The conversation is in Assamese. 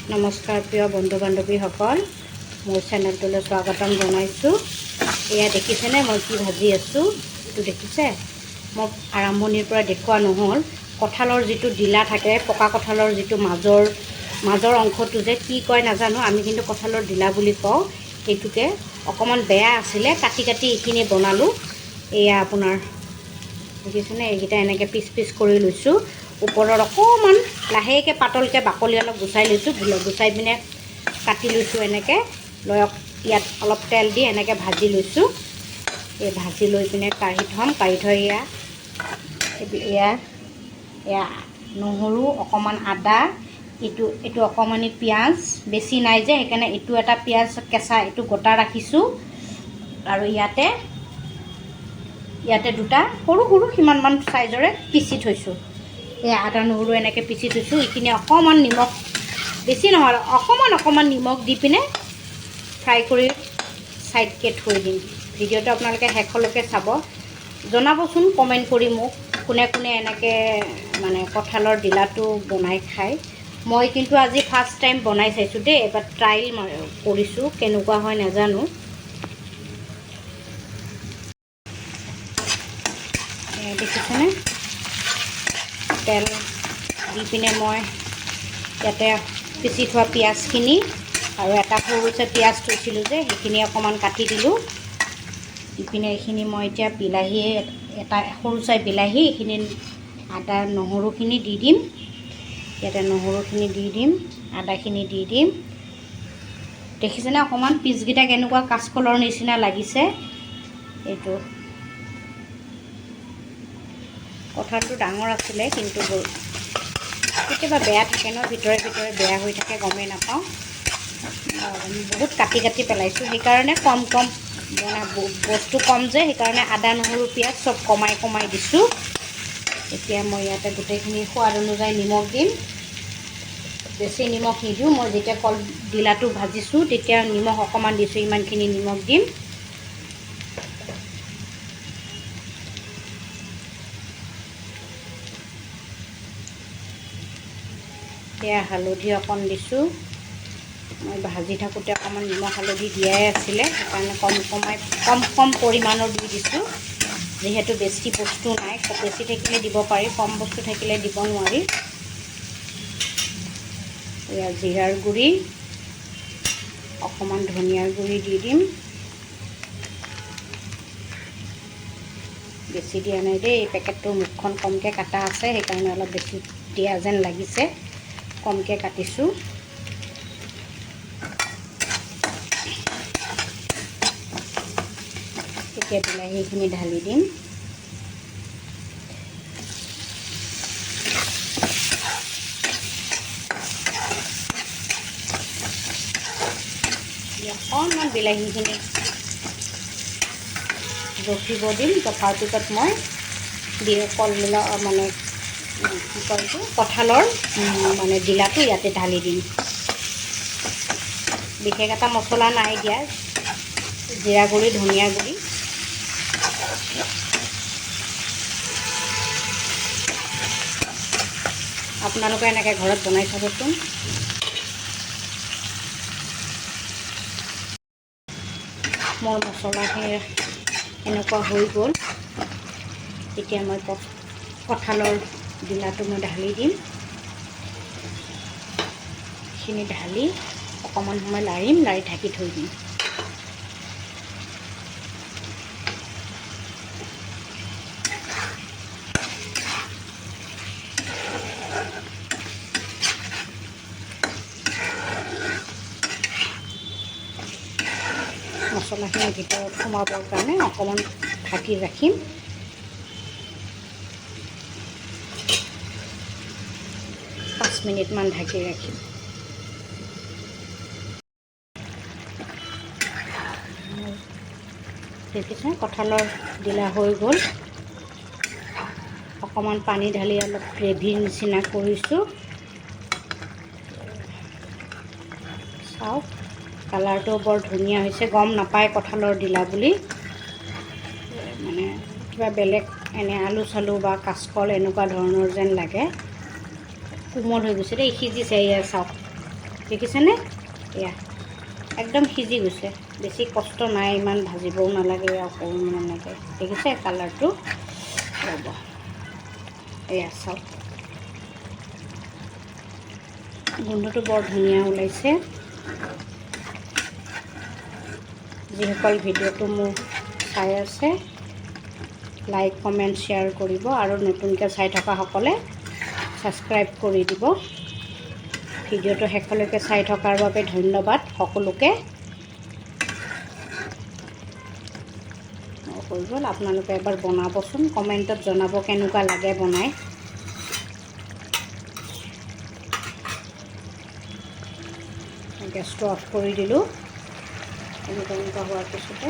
নমস্কাৰ প্ৰিয় বন্ধু বান্ধৱীসকল, মোৰ চেনেলটোলৈ স্বাগতম জনাইছোঁ। এয়া দেখিছেনে মই কি ভাজি আছোঁ? এইটো দেখিছে? মই আৰম্ভণিৰ পৰা দেখুওৱা নহ'ল। কঁঠালৰ যিটো ডিলা থাকে, পকা কঁঠালৰ যিটো মাজৰ অংশটো যে কি কয় নাজানো, আমি কিন্তু কঁঠালৰ ডিলা বুলি কওঁ। সেইটোকে অকণমান বেয়া আছিলে, কাটি এইখিনি বনালোঁ। এয়া আপোনাৰ দেখিছেনে, এইকেইটা এনেকৈ পিচ পিচ কৰি লৈছোঁ। ওপৰত অকণমান লাহেকৈ পাতলকৈ বাকলি অলপ গুচাই লৈছোঁ, গুচাই পিনে কাটি লৈছোঁ এনেকৈ লৈ ইয়াত অলপ তেল দি এনেকৈ ভাজি লৈছোঁ। এই ভাজি লৈ পিনে কাঢ়ি থ'ম। কাঢ়ি থৈ এয়া নহৰু, অকণমান আদা, এইটো অকণমানি পিঁয়াজ, বেছি নাই যে সেইকাৰণে এইটো এটা পিঁয়াজ কেঁচা, এইটো গোটা ৰাখিছোঁ। আৰু ইয়াতে দুটা সৰু সৰু সিমানমান চাইজৰে পিচি থৈছোঁ। এই আদা নহৰু এনেকৈ পিচি থৈছোঁ। এইখিনি অকণমান নিমখ, বেছি নহয় অকণমান নিমখ দি পিনে ফ্ৰাই কৰি ছাইডকৈ থৈ দিম। ভিডিঅ'টো আপোনালোকে শেষলৈকে চাব। জনাবচোন কমেণ্ট কৰি মোক, কোনে কোনে এনেকৈ মানে কঁঠালৰ ডিলাটো বনাই খায়। মই কিন্তু আজি ফাৰ্ষ্ট টাইম বনাই চাইছোঁ দেই, এবাৰ ট্ৰাইল কৰিছোঁ, কেনেকুৱা হয় নাজানো। দেখিছেনে, তেল দি পিনে মই ইয়াতে পিচি থোৱা পিঁয়াজখিনি আৰু এটা সৰুছে পিঁয়াজ থৈছিলোঁ যে সেইখিনি অকণমান কাটি দিলোঁ। দি পিনে এইখিনি মই এতিয়া বিলাহী, এটা সৰু চাই বিলাহী, এইখিনি আদা নহৰুখিনি দি দিম। ইয়াতে নহৰুখিনি দি দিম, আদাখিনি দি দিম। দেখিছেনে অকণমান পিচকেইটা কেনেকুৱা কাঁচকলৰ নিচিনা লাগিছে। এইটো কঁঠালটো ডাঙৰ আছিলে, কিন্তু কেতিয়াবা বেয়া থাকে ন, ভিতৰে বেয়া হৈ থাকে, গমেই নাপাওঁ। বহুত কাটি পেলাইছোঁ, সেইকাৰণে কম বস্তু কম যে, সেইকাৰণে আদা নহৰু পিঁয়াজ চব কমাই দিছোঁ। এতিয়া মই ইয়াতে গোটেইখিনি সোৱাদ অনুযায়ী নিমখ দিম। বেছি নিমখ নিদিওঁ, মই যেতিয়া ডিলাটো ভাজিছোঁ তেতিয়া নিমখ অকণমান দিছোঁ, ইমানখিনি নিমখ দিম। এতিয়া হালধি অকণ দিছোঁ। মই ভাজি থাকোঁতে অকণমান নিমখ হালধি দিয়াই আছিলে, সেইকাৰণে কম পৰিমাণৰ দি দিছোঁ। যিহেতু বেছি বস্তু নাই, বেছি থাকিলে দিব পাৰি, কম বস্তু থাকিলে দিব নোৱাৰি। এয়া জিৰাৰ গুড়ি, অকণমান ধনিয়াৰ গুড়ি দি দিম। বেছি দিয়া নাই দেই, পেকেটটোৰ মুখখন কমকৈ কাটা আছে, সেইকাৰণে অলপ বেছি দিয়া যেন লাগিছে, কমকৈ কাটিছোঁ। এতিয়া বিলাহীখিনি ঢালি দিম। অকণমান বিলাহীখিনি জপিব দিম। জপাৰ পিছত মই মানে কি কয় এইটো, কঁঠালৰ মানে ডিলাটো ইয়াতে ঢালি দিম। বিশেষ এটা মছলা নাই দিয়া, জিৰা গুড়ি, ধনিয়া গুড়ি। আপোনালোকে এনেকৈ ঘৰত বনাই চাবচোন। মোৰ মছলাখিনি এনেকুৱা হৈ গ'ল। এতিয়া মই কঁঠালৰ ডিলাটো মই ঢালি দিম। এইখিনি ঢালি অকণমান সময় লাৰি ঢাকি থৈ দিম। মছলাখিনি ভিতৰত সোমাবৰ কাৰণে অকণমান ঢাকি ৰাখিম। 5 মিনিটমান ঢাকি ৰাখিম। দেখিছে কঁঠালৰ ডিলা হৈ গ'ল। অকণমান পানী ঢালি অলপ গ্ৰেভিৰ নিচিনা কৰিছোঁ। চাওক, কালাৰটো বৰ ধুনীয়া হৈছে। গম নাপায় কঁঠালৰ ডিলা বুলি, মানে কিবা বেলেগ এনে আলু চালু বা কাচকল এনেকুৱা ধৰণৰ যেন লাগে। কোমল হৈ গৈছে দেই, সিজিছে। এয়া চাওক, দেখিছেনে? এয়া একদম সিজি গৈছে, বেছি কষ্ট নাই, ইমান ভাজিবও নালাগে অকণমান এনেকৈ। দেখিছে কালাৰটো? ৰ'ব, এয়া চাওক, গোন্ধটো বৰ ধুনীয়া ওলাইছে। যিসকল ভিডিঅ'টো মোৰ চাই আছে, লাইক কমেণ্ট শ্বেয়াৰ কৰিব আৰু নতুনকৈ চাই থকাসকলে ছাবস্ক্ৰাইব কৰি দিব। ভিডিঅ'টো শেষলৈকে চাই থকাৰ বাবে ধন্যবাদ সকলোকে। হৈ গ'ল, আপোনালোকে এবাৰ বনাবচোন, কমেণ্টত জনাব কেনেকুৱা লাগে বনাই। গেছটো অফ কৰি দিলোঁ। এনেকুৱা হোৱাৰ পিছতে